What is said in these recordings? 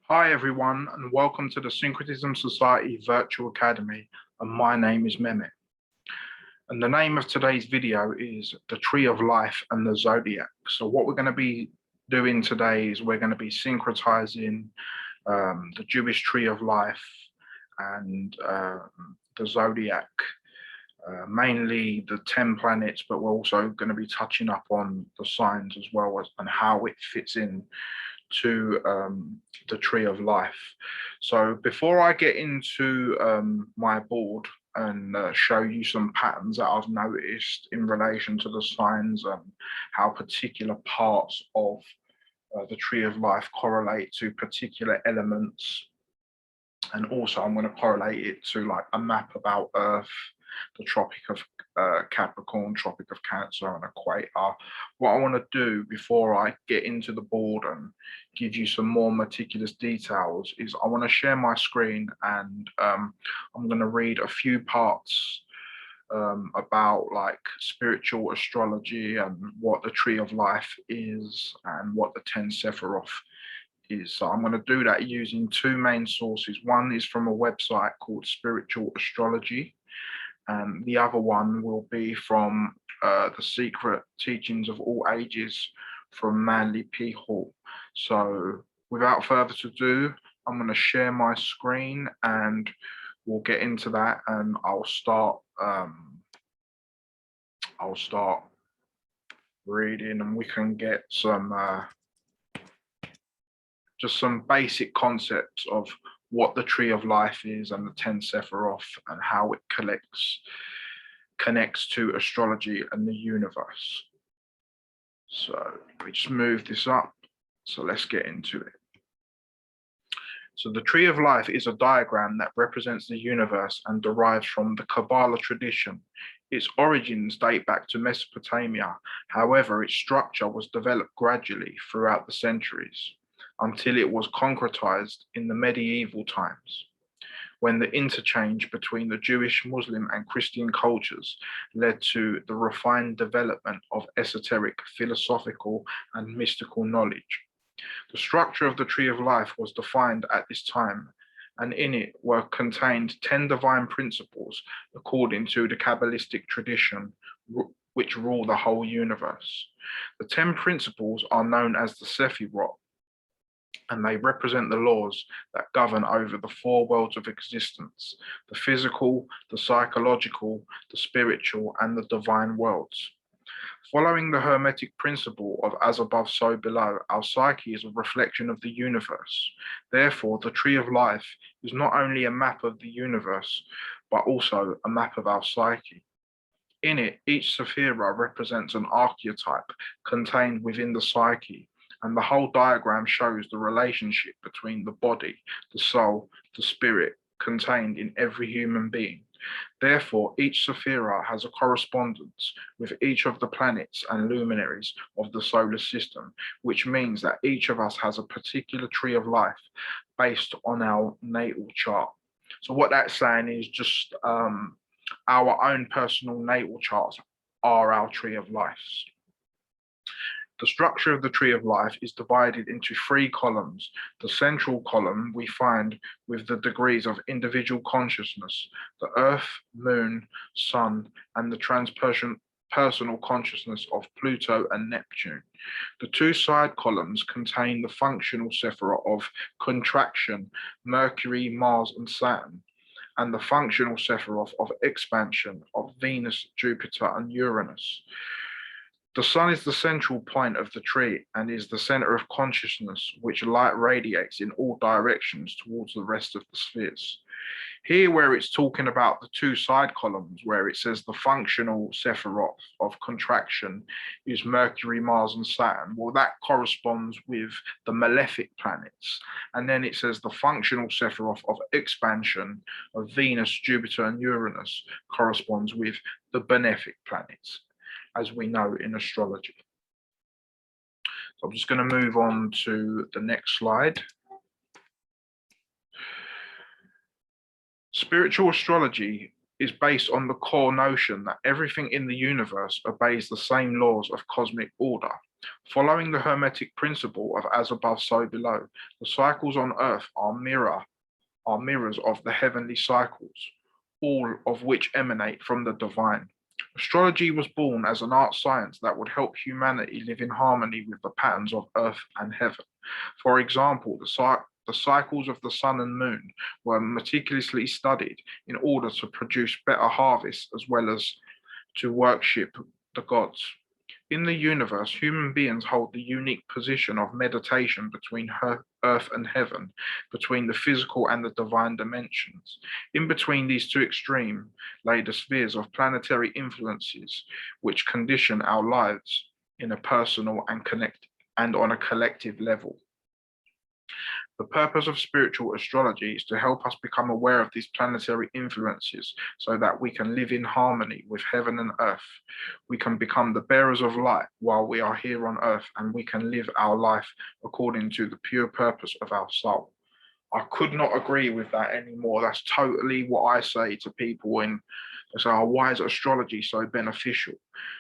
Hi everyone, and welcome to the Syncretism Society Virtual Academy, and my name is Mehmet. And the name of today's video is The Tree of Life and the Zodiac. So what we're going to be doing today is we're going to be syncretizing the Jewish Tree of Life and the Zodiac, mainly the 10 planets, but we're also going to be touching up on the signs as well as and how it fits in to the Tree of Life. So before I get into my board and show you some patterns that I've noticed in relation to the signs and how particular parts of the Tree of Life correlate to particular elements, and also I'm going to correlate it to like a map about Earth, the Tropic of Capricorn, Tropic of Cancer, and Equator. What I want to do before I get into the board and give you some more meticulous details is I want to share my screen, and I'm going to read a few parts about like spiritual astrology and what the Tree of Life is and what the 10 Sephiroth is. So I'm going to do that using two main sources. One is from a website called Spiritual Astrology, and the other one will be from The Secret Teachings of All Ages from Manly P. Hall. So without further ado, I'm going to share my screen and we'll get into that, and I'll start reading, and we can get some just some basic concepts of what the Tree of Life is and the 10 Sephiroth and how it connects to astrology and the universe. So we just move this up. So let's get into it. So the Tree of Life is a diagram that represents the universe and derives from the Kabbalah tradition. Its origins date back to Mesopotamia. However, its structure was developed gradually throughout the centuries, until it was concretized in the medieval times, when the interchange between the Jewish, Muslim, and Christian cultures led to the refined development of esoteric, philosophical, and mystical knowledge. The structure of the Tree of Life was defined at this time, and in it were contained 10 divine principles according to the Kabbalistic tradition, which rule the whole universe. The 10 principles are known as the Sephiroth, and they represent the laws that govern over the four worlds of existence: the physical, the psychological, the spiritual, and the divine worlds. Following the Hermetic principle of as above, so below, our psyche is a reflection of the universe. Therefore, the Tree of Life is not only a map of the universe, but also a map of our psyche. In it, each Sephira represents an archetype contained within the psyche, and the whole diagram shows the relationship between the body, the soul, the spirit contained in every human being. Therefore, each Sephira has a correspondence with each of the planets and luminaries of the solar system, which means that each of us has a particular Tree of Life based on our natal chart. So what that's saying is just our own personal natal charts are our Tree of Life. The structure of the Tree of Life is divided into 3 columns. The central column we find with the degrees of individual consciousness: the Earth, Moon, Sun, and the transpersonal consciousness of Pluto and Neptune. The 2 side columns contain the functional Sephirah of contraction, Mercury, Mars, and Saturn, and the functional Sephiroth of expansion of Venus, Jupiter, and Uranus. The sun is the central point of the tree and is the center of consciousness, which light radiates in all directions towards the rest of the spheres. Here, where it's talking about the 2 side columns, where it says the functional Sephiroth of contraction is Mercury, Mars, and Saturn, well, that corresponds with the malefic planets. And then it says the functional Sephiroth of expansion of Venus, Jupiter, and Uranus corresponds with the benefic planets, as we know in astrology. So I'm just going to move on to the next slide. Spiritual astrology is based on the core notion that everything in the universe obeys the same laws of cosmic order. Following the Hermetic principle of as above, so below, the cycles on Earth are mirrors of the heavenly cycles, all of which emanate from the divine. Astrology was born as an art science that would help humanity live in harmony with the patterns of Earth and heaven. For example, the cycles of the sun and moon were meticulously studied in order to produce better harvests as well as to worship the gods. In the universe, human beings hold the unique position of meditation between earth and heaven, between the physical and the divine dimensions. In between these two extremes lay the spheres of planetary influences which condition our lives in a personal and on a collective level. The purpose of spiritual astrology is to help us become aware of these planetary influences so that we can live in harmony with heaven and earth. We can become the bearers of light while we are here on earth, and we can live our life according to the pure purpose of our soul. I could not agree with that anymore. That's totally what I say to people when they say, oh, why is astrology so beneficial?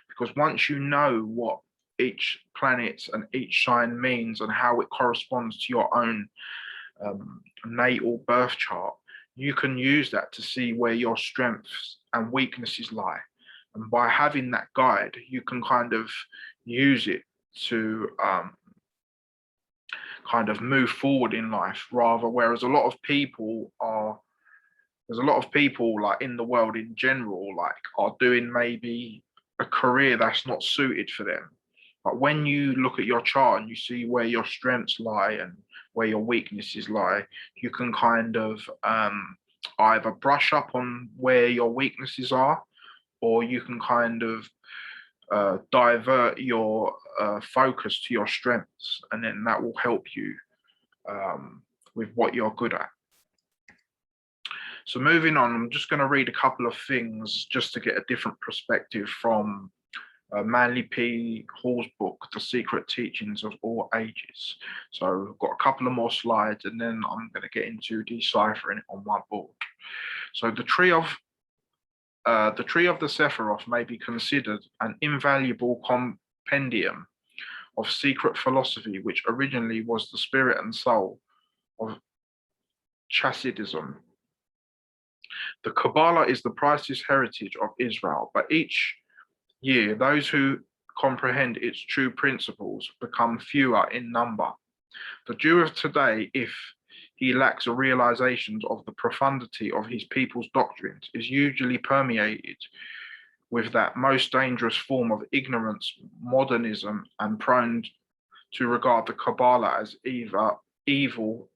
Because once you know what each planet and each sign means and how it corresponds to your own natal birth chart, you can use that to see where your strengths and weaknesses lie. And by having that guide, you can kind of use it to kind of move forward in life rather, whereas there's a lot of people like in the world in general, like are doing maybe a career that's not suited for them. But when you look at your chart and you see where your strengths lie and where your weaknesses lie, you can kind of either brush up on where your weaknesses are, or you can kind of divert your focus to your strengths, and then that will help you with what you're good at. So moving on, I'm just going to read a couple of things just to get a different perspective from Manly P. Hall's book, The Secret Teachings of All Ages. So I've got a couple of more slides and then I'm going to get into deciphering it on my board. So the tree of the Sephiroth may be considered an invaluable compendium of secret philosophy, which originally was the spirit and soul of Chassidism. The Kabbalah is the priceless heritage of Israel, but each year, those who comprehend its true principles become fewer in number. The Jew of today, if he lacks a realization of the profundity of his people's doctrines, is usually permeated with that most dangerous form of ignorance, modernism, and prone to regard the Kabbalah as either evil,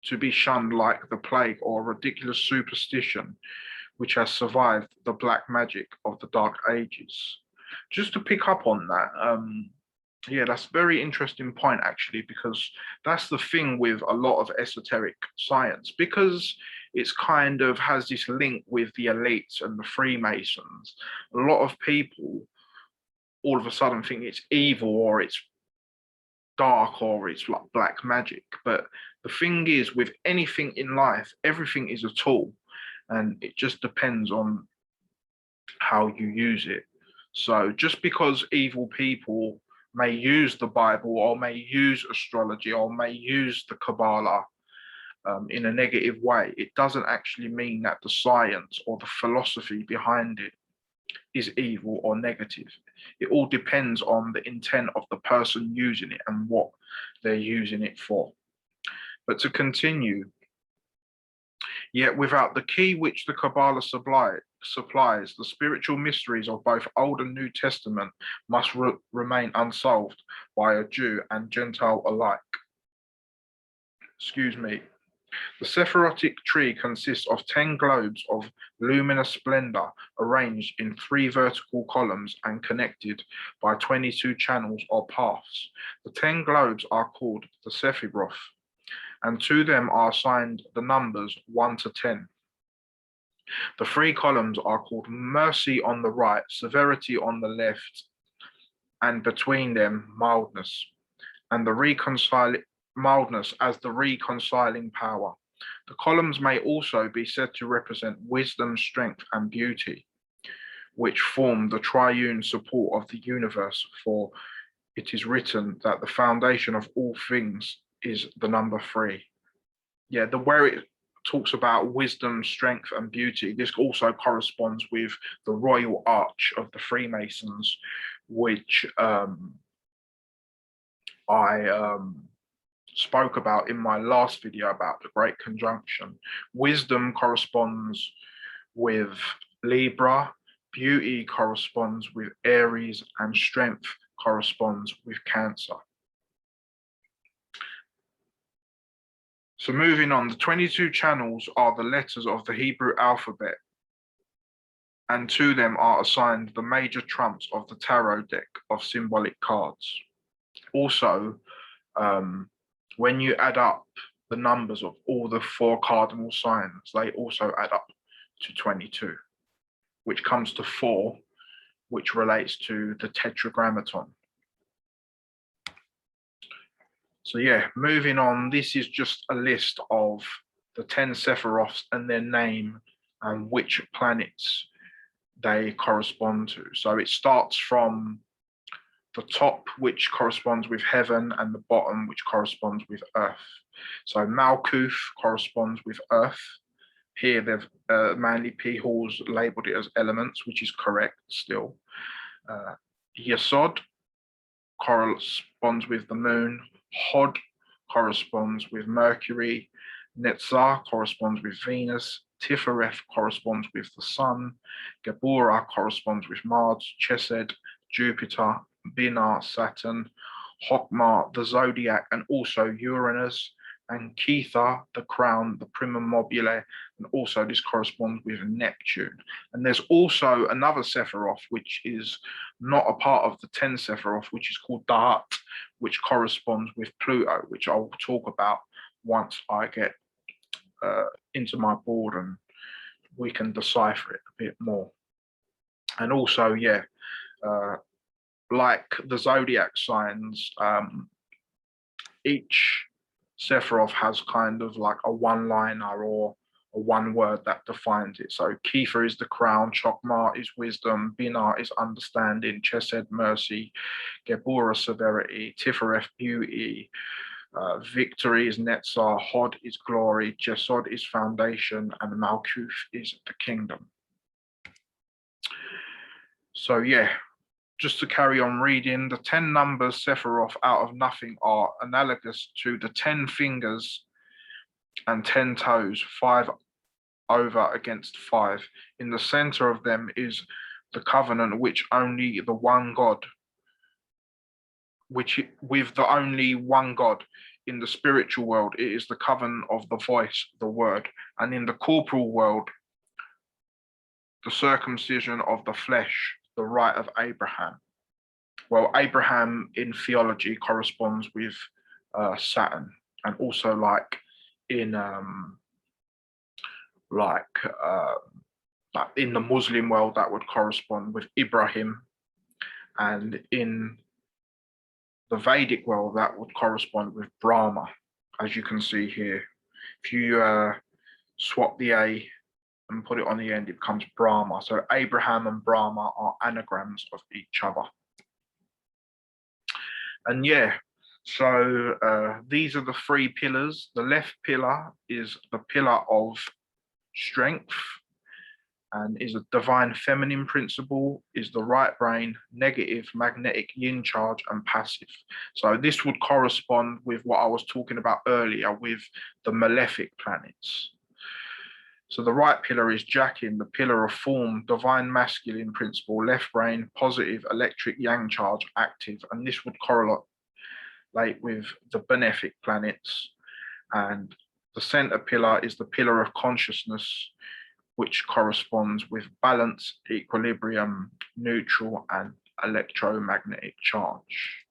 to be shunned like the plague, or ridiculous superstition which has survived the black magic of the Dark Ages. Just to pick up on that, yeah, that's a very interesting point actually, because that's the thing with a lot of esoteric science, because it's kind of has this link with the elites and the Freemasons. A lot of people all of a sudden think it's evil or it's dark or it's like black magic. But the thing is, with anything in life, everything is a tool, and it just depends on how you use it. So just because evil people may use the Bible or may use astrology or may use the Kabbalah in a negative way, it doesn't actually mean that the science or the philosophy behind it is evil or negative. It all depends on the intent of the person using it and what they're using it for. But to continue, yet without the key which the Kabbalah supplies, the spiritual mysteries of both Old and New Testament must remain unsolved by a Jew and Gentile alike. Excuse me. The Sephirotic tree consists of 10 globes of luminous splendor arranged in 3 vertical columns and connected by 22 channels or paths. The 10 globes are called the Sephiroth, and to them are assigned the numbers 1 to 10. The 3 columns are called mercy on the right, severity on the left, and between them mildness, and the mildness as the reconciling power. The columns may also be said to represent wisdom, strength, and beauty, which form the triune support of the universe, for it is written that the foundation of all things is the number 3. Yeah, where it talks about wisdom, strength, and beauty, this also corresponds with the Royal Arch of the Freemasons, which I spoke about in my last video about the Great Conjunction. Wisdom corresponds with Libra, beauty corresponds with Aries, and strength corresponds with Cancer. So moving on, the 22 channels are the letters of the Hebrew alphabet, and to them are assigned the major trumps of the tarot deck of symbolic cards. Also, when you add up the numbers of all the 4 cardinal signs, they also add up to 22, which comes to 4, which relates to the tetragrammaton. So yeah, moving on, this is just a list of the 10 Sephiroths and their name and which planets they correspond to. So it starts from the top, which corresponds with heaven, and the bottom, which corresponds with earth. So Malkuth corresponds with earth. Here they've Manly P. Hall's labeled it as elements, which is correct still. Yesod corresponds with the moon. Hod corresponds with Mercury. Netzar corresponds with Venus. Tifereth corresponds with the sun. Geburah corresponds with Mars. Chesed, Jupiter. Binah, Saturn. Hokmah, the Zodiac, and also Uranus. And Ketha, the crown, the primum mobile, and also this corresponds with Neptune. And there's also another Sephiroth, which is not a part of the 10 Sephiroth, which is called Da'at, which corresponds with Pluto, which I will talk about once I get into my board and we can decipher it a bit more. And also, yeah, like the zodiac signs, each Sephiroth has kind of like a one-liner or a one word that defines it. So Kepha is the crown, Chokmah is wisdom, Binah is understanding, Chesed mercy, Geburah severity, Tifereth beauty, victory is Netzar, Hod is glory, Jesod is foundation, and Malkuth is the kingdom. So yeah, just to carry on reading, the 10 numbers Sephiroth out of nothing are analogous to the 10 fingers and 10 toes, 5 over against 5. In the center of them is the covenant which only the one God, which with the only one God. In the spiritual world, it is the covenant of the voice, the word, and in the corporal world, the circumcision of the flesh, the rite of Abraham. Well, Abraham in theology corresponds with Saturn, and also like in in the Muslim world, that would correspond with Ibrahim, and in the Vedic world, that would correspond with Brahma, as you can see here. If you swap the A and put it on the end, it becomes Brahma. So Abraham and Brahma are anagrams of each other. And yeah, so these are the 3 pillars. The left pillar is the pillar of strength and is a divine feminine principle, is the right brain, negative, magnetic, yin charge, and passive. So this would correspond with what I was talking about earlier with the malefic planets. So the right pillar is Jachin, the pillar of form, divine masculine principle, left brain, positive, electric, yang charge, active, and this would correlate with the benefic planets. And the center pillar is the pillar of consciousness, which corresponds with balance, equilibrium, neutral, and electromagnetic charge.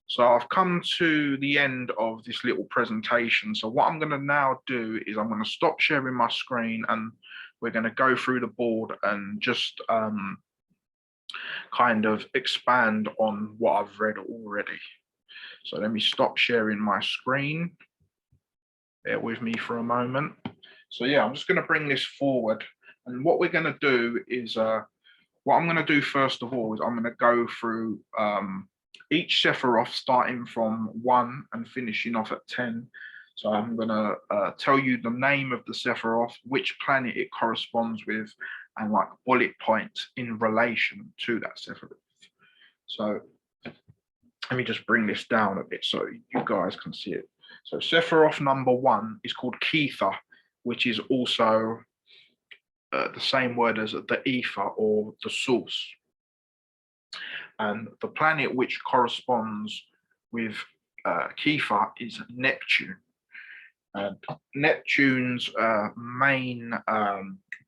So I've come to the end of this little presentation. So what I'm going to now do is I'm going to stop sharing my screen and we're going to go through the board and just kind of expand on what I've read already. So let me stop sharing my screen. Bear with me for a moment. So yeah, I'm just going to bring this forward. And what we're going to do is, what I'm going to do first of all is I'm going to go through each Sephiroth starting from 1 and finishing off at 10. So I'm going to tell you the name of the Sephiroth, which planet it corresponds with, and like bullet points in relation to that Sephiroth. So let me just bring this down a bit so you guys can see it. So Sephiroth number 1 is called Kether, which is also the same word as the ether or the source. And the planet which corresponds with Kether is Neptune. And Neptune's main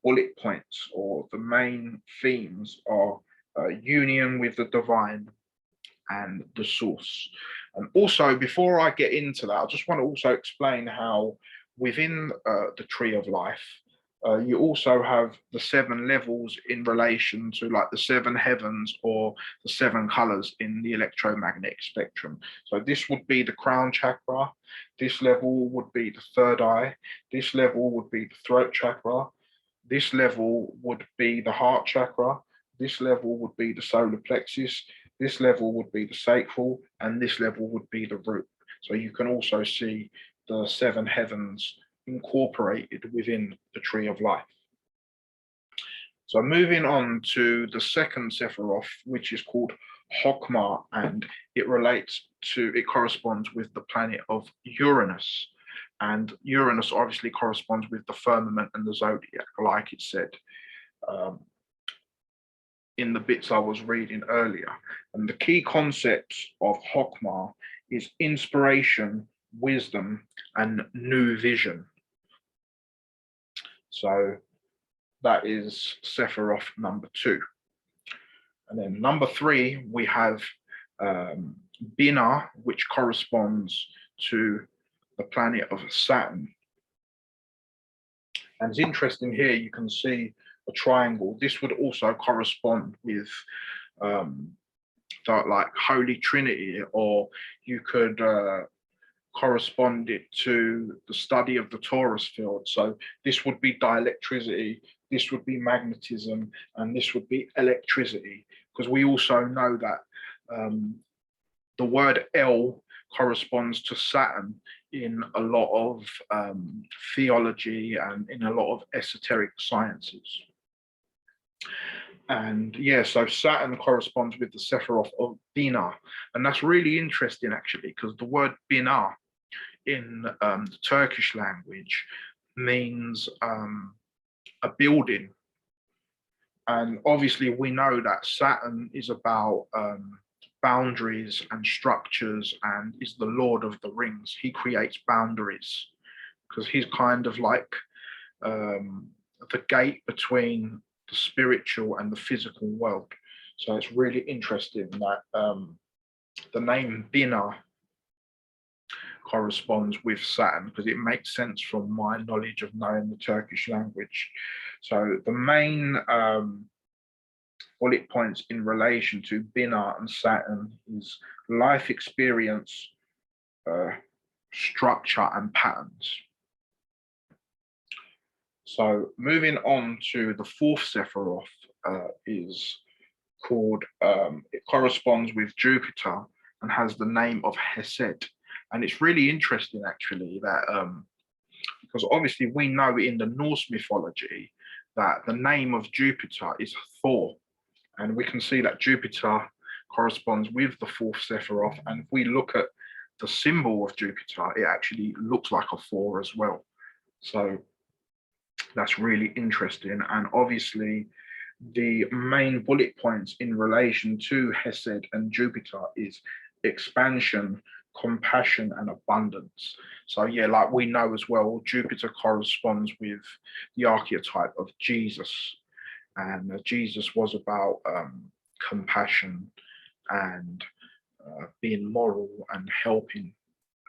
bullet points or the main themes are union with the divine and the source. And also, before I get into that, I just want to also explain how within the tree of life, you also have the 7 levels in relation to like the 7 heavens or the 7 colors in the electromagnetic spectrum. So this would be the crown chakra. This level would be the 3rd eye. This level would be the throat chakra. This level would be the heart chakra. This level would be the solar plexus. This level would be the sacral, and this level would be the root. So you can also see the 7 heavens incorporated within the tree of life. So moving on to the second Sephiroth, which is called Hokmah, and it corresponds with the planet of Uranus. And Uranus obviously corresponds with the firmament and the zodiac, like it said in the bits I was reading earlier. And the key concepts of Hokmah is inspiration, wisdom, and new vision. So that is Sephiroth number 2. And then number 3, we have Binah, which corresponds to the planet of Saturn. And it's interesting here, you can see a triangle. This would also correspond with the like Holy Trinity, or you could correspond it to the study of the torus field. So this would be dielectricity, this would be magnetism, and this would be electricity, because we also know that the word El corresponds to Saturn in a lot of theology and in a lot of esoteric sciences. And yeah, so Saturn corresponds with the Sephiroth of Binah. And that's really interesting, actually, because the word Binah in the Turkish language means a building. And obviously, we know that Saturn is about boundaries and structures and is the Lord of the Rings. He creates boundaries because he's kind of like the gate between the spiritual and the physical world. So it's really interesting that the name Binah corresponds with Saturn, because it makes sense from my knowledge of knowing the Turkish language. So the main bullet points in relation to Binah and Saturn is life experience, structure, and patterns. So moving on to the 4th Sephiroth is called, it corresponds with Jupiter and has the name of Hesed. And it's really interesting, actually, that because obviously we know in the Norse mythology that the name of Jupiter is Thor. And we can see that Jupiter corresponds with the 4th Sephiroth. And if we look at the symbol of Jupiter, it actually looks like a 4 as well. So that's really interesting. And obviously, the main bullet points in relation to Hesed and Jupiter is expansion, compassion, and abundance. So yeah, like we know as well, Jupiter corresponds with the archetype of Jesus. And Jesus was about compassion and being moral and helping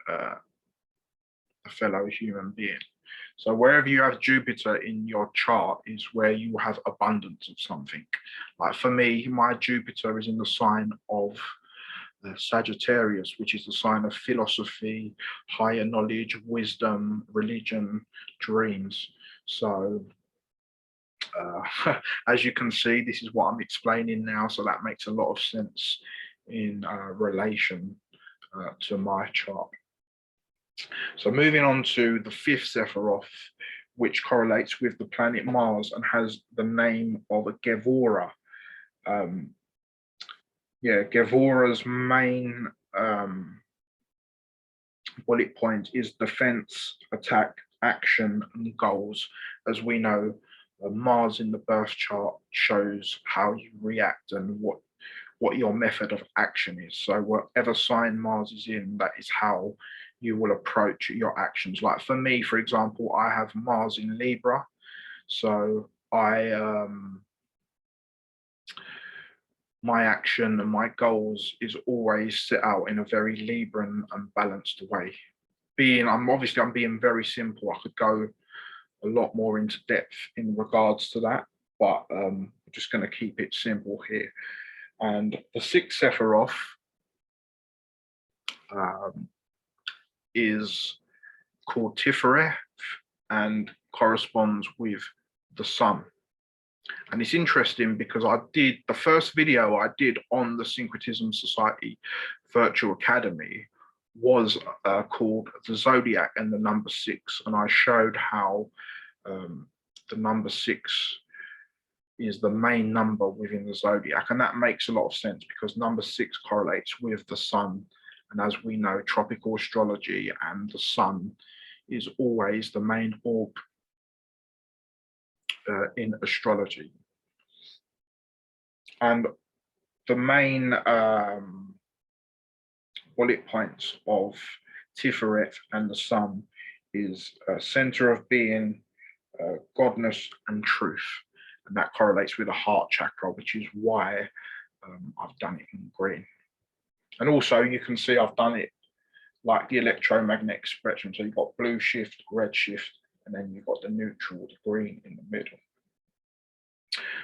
a fellow human being. So wherever you have Jupiter in your chart is where you have abundance of something. Like for me, my Jupiter is in the sign of Sagittarius, which is the sign of philosophy, higher knowledge, wisdom, religion, dreams. So as you can see, this is what I'm explaining now, so that makes a lot of sense in relation to my chart. So moving on to the fifth Sephiroth, which correlates with the planet Mars and has the name of a Gevura. Gevura's main bullet point is defense, attack, action, and goals. As we know, Mars in the birth chart shows how you react and what your method of action is. So whatever sign Mars is in, that is how you will approach your actions. Like for me, for example, I have Mars in Libra. So my action and my goals is always set out in a very Libran and balanced way. I'm being very simple. I could go a lot more into depth in regards to that, but I'm just going to keep it simple here. And the sixth Sephiroth is called Tiferet and corresponds with the sun. And it's interesting because the first video I did on the Syncretism Society Virtual Academy was called the Zodiac and the number 6. And I showed how the number 6 is the main number within the Zodiac. And that makes a lot of sense because number 6 correlates with the sun. And as we know, tropical astrology and the sun is always the main orb in astrology. And the main bullet points of Tiferet and the sun is center of being, godness, and truth. And that correlates with the heart chakra, which is why I've done it in green. And also you can see I've done it like the electromagnetic spectrum. So you've got blue shift, red shift, and then you've got the neutral, the green in the middle.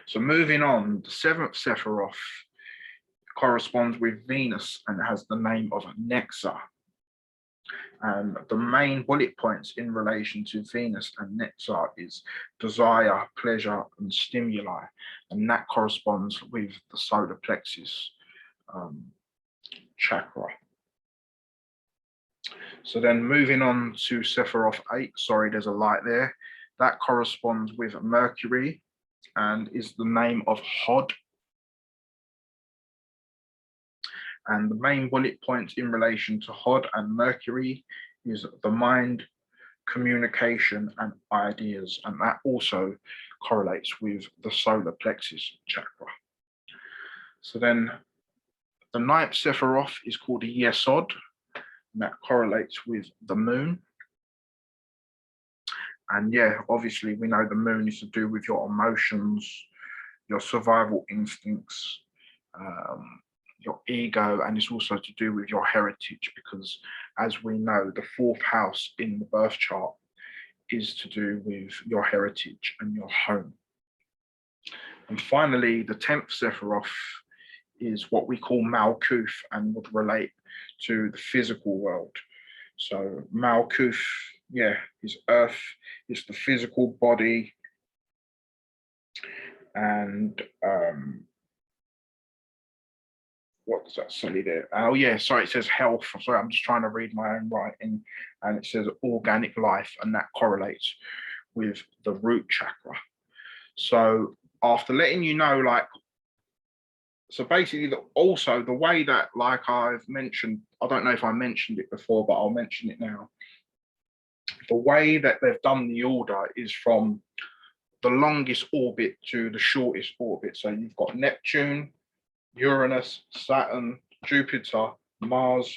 So moving on, the seventh Sephiroth corresponds with Venus and has the name of Nexa. And the main bullet points in relation to Venus and Nexa is desire, pleasure, and stimuli. And that corresponds with the solar plexus chakra. So then moving on to Sephiroth 8, sorry, there's a light there. That corresponds with Mercury and is the name of Hod. And the main bullet points in relation to Hod and Mercury is the mind, communication, and ideas. And that also correlates with the solar plexus chakra. So then the ninth Sephiroth is called a Yesod, and that correlates with the moon. And yeah, obviously we know the moon is to do with your emotions, your survival instincts, your ego, and it's also to do with your heritage, because as we know, the fourth house in the birth chart is to do with your heritage and your home. And finally, the 10th Sephiroth is what we call Malkuth and would relate to the physical world. So Malkuth, yeah, is earth, it's the physical body, and what does that say there? Oh yeah, sorry, it says health. Sorry, I'm just trying to read my own writing, and it says organic life, and that correlates with the root chakra. So after letting you know, like, so basically, also the way that, like I've mentioned, I don't know if I mentioned it before, but I'll mention it now. The way that they've done the order is from the longest orbit to the shortest orbit. So you've got Neptune, Uranus, Saturn, Jupiter, Mars,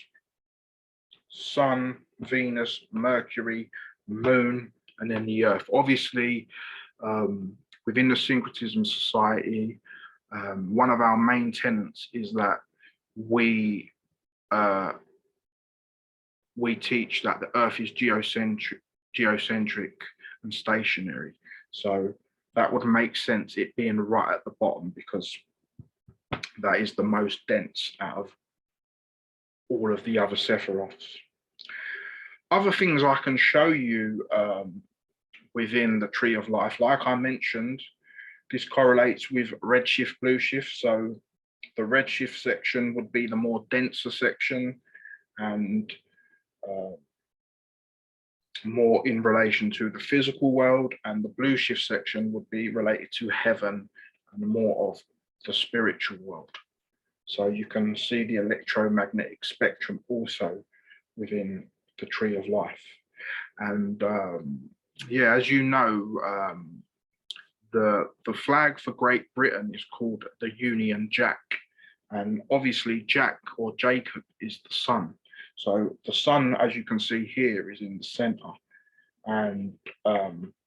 Sun, Venus, Mercury, Moon, and then the Earth. Obviously, within the Syncretism Society, one of our main tenets is that we teach that the Earth is geocentric and stationary. So that would make sense, it being right at the bottom, because that is the most dense out of all of the other Sephiroths. Other things I can show you within the Tree of Life, like I mentioned, this correlates with redshift, blueshift. So the redshift section would be the more denser section and more in relation to the physical world, and the blue shift section would be related to heaven and more of the spiritual world. So you can see the electromagnetic spectrum also within the Tree of Life. And yeah, as you know, the flag for Great Britain is called the Union Jack. And obviously Jack or Jacob is the sun. So the sun, as you can see here, is in the center. And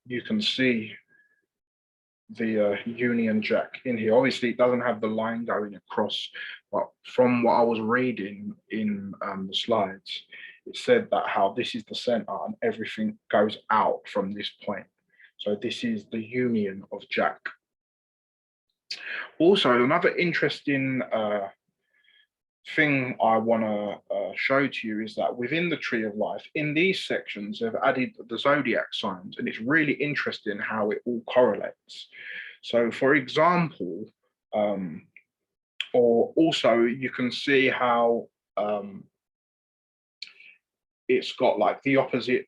you can see the Union Jack in here. Obviously, it doesn't have the line going across, but from what I was reading in the slides, it said that how this is the center and everything goes out from this point. So this is the Union of Jack. Also, another interesting thing I want to show to you is that within the Tree of Life, in these sections, they've added the zodiac signs, and it's really interesting how it all correlates. So, for example, or also you can see how it's got like the opposite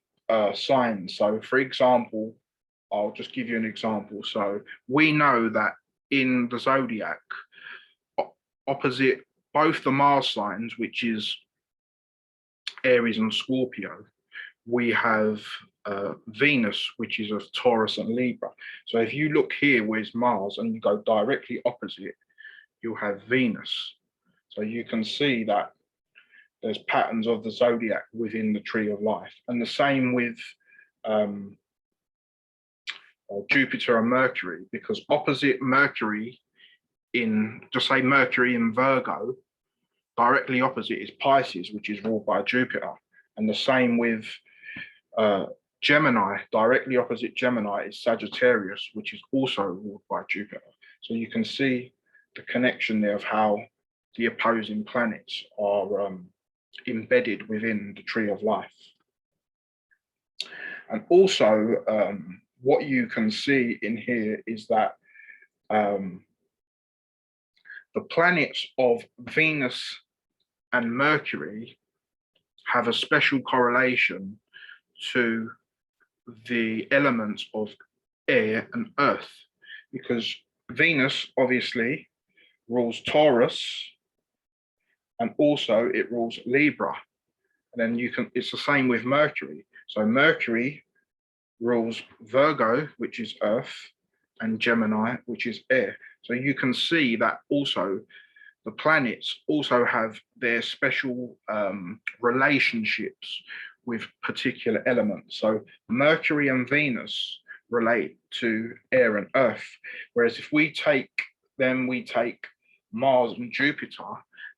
signs. So, for example, I'll just give you an example. So, we know that in the zodiac, opposite both the Mars signs, which is Aries and Scorpio, we have Venus, which is of Taurus and Libra. So if you look here, where's Mars, and you go directly opposite, you'll have Venus. So you can see that there's patterns of the zodiac within the Tree of Life. And the same with Jupiter and Mercury, because opposite Mercury just say Mercury in Virgo, directly opposite is Pisces, which is ruled by Jupiter. And the same with Gemini, directly opposite Gemini is Sagittarius, which is also ruled by Jupiter. So you can see the connection there of how the opposing planets are embedded within the Tree of Life. And also what you can see in here is that the planets of Venus and Mercury have a special correlation to the elements of air and earth, because Venus obviously rules Taurus and also it rules Libra. And then it's the same with Mercury. So Mercury rules Virgo, which is earth, and Gemini, which is air. So you can see that also the planets also have their special relationships with particular elements. So Mercury and Venus relate to air and earth, whereas if we take Mars and Jupiter,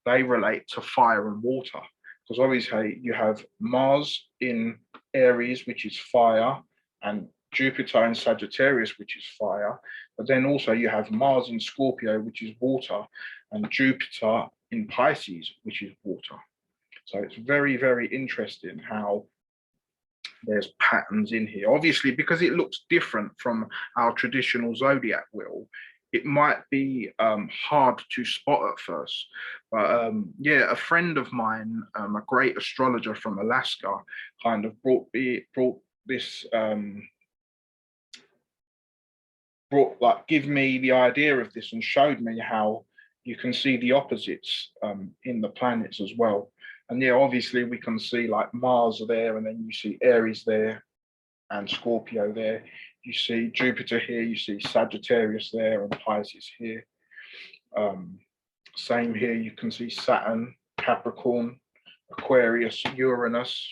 they relate to fire and water, because obviously you have Mars in Aries, which is fire, and Jupiter in Sagittarius, which is fire, but then also you have Mars in Scorpio, which is water, and Jupiter in Pisces, which is water. So it's very, very interesting how there's patterns in here. Obviously, because it looks different from our traditional zodiac wheel, it might be hard to spot at first. But yeah, a friend of mine, a great astrologer from Alaska, kind of brought this give me the idea of this and showed me how you can see the opposites in the planets as well. And yeah, obviously we can see like Mars there, and then you see Aries there and Scorpio there. You see Jupiter here, you see Sagittarius there and Pisces here. Same here, you can see Saturn, Capricorn, Aquarius, Uranus.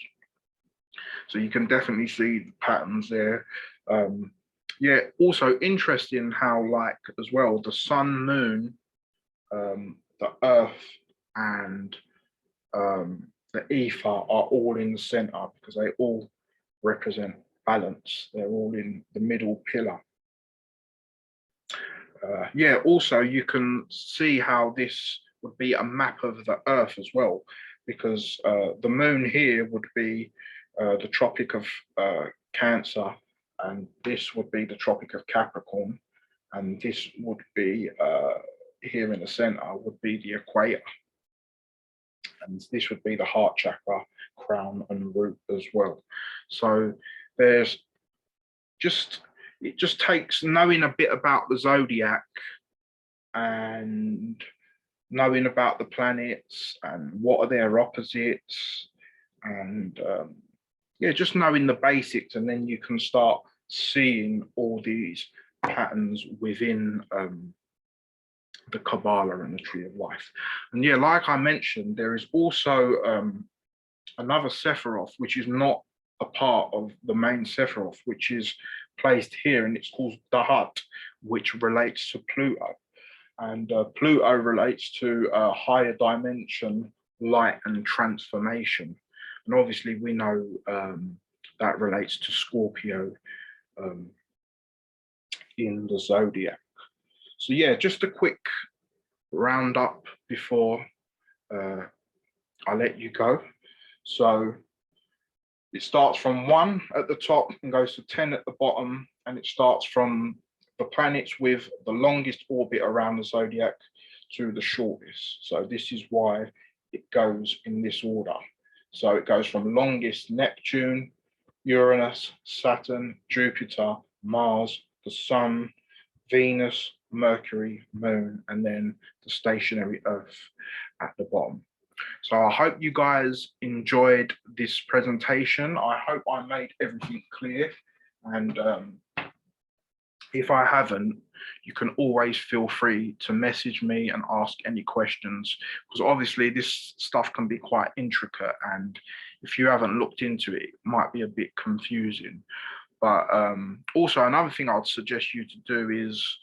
So you can definitely see the patterns there. Yeah, also interesting how like as well, the sun, moon, the earth and the ether are all in the center, because they all represent balance. They're all in the middle pillar. Yeah, also you can see how this would be a map of the earth as well. because the moon here would be the Tropic of Cancer, and this would be the Tropic of Capricorn, and this would be here in the center would be the equator, and this would be the heart chakra, crown and root as well. So there's it just takes knowing a bit about the zodiac and knowing about the planets and what are their opposites, and yeah, just knowing the basics, and then you can start seeing all these patterns within the Kabbalah and the Tree of Life. And yeah, like I mentioned, there is also another Sephiroth, which is not a part of the main Sephiroth, which is placed here, and it's called Dahat, which relates to Pluto. And Pluto relates to a higher dimension, light and transformation. And obviously we know that relates to Scorpio in the zodiac. So yeah, just a quick roundup before I let you go. So it starts from 1 at the top and goes to 10 at the bottom, and it starts from the planets with the longest orbit around the zodiac to the shortest. So this is why it goes in this order. So it goes from longest Neptune, Uranus, Saturn, Jupiter, Mars, the Sun, Venus, Mercury, Moon, and then the stationary Earth at the bottom. So I hope you guys enjoyed this presentation. I hope I made everything clear. And if I haven't, you can always feel free to message me and ask any questions, because obviously this stuff can be quite intricate, and if you haven't looked into it, it might be a bit confusing. But also another thing I'd suggest you to do is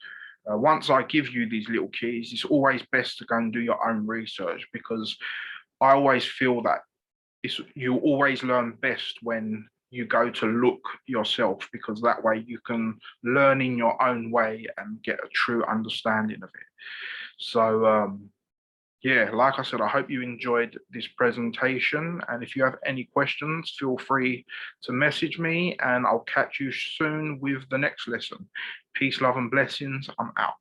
once I give you these little keys, it's always best to go and do your own research, because I always feel that you always learn best when you go to look yourself, because that way you can learn in your own way and get a true understanding of it. So yeah, like I said, I hope you enjoyed this presentation, and if you have any questions, feel free to message me, and I'll catch you soon with the next lesson. Peace, love and blessings. I'm out.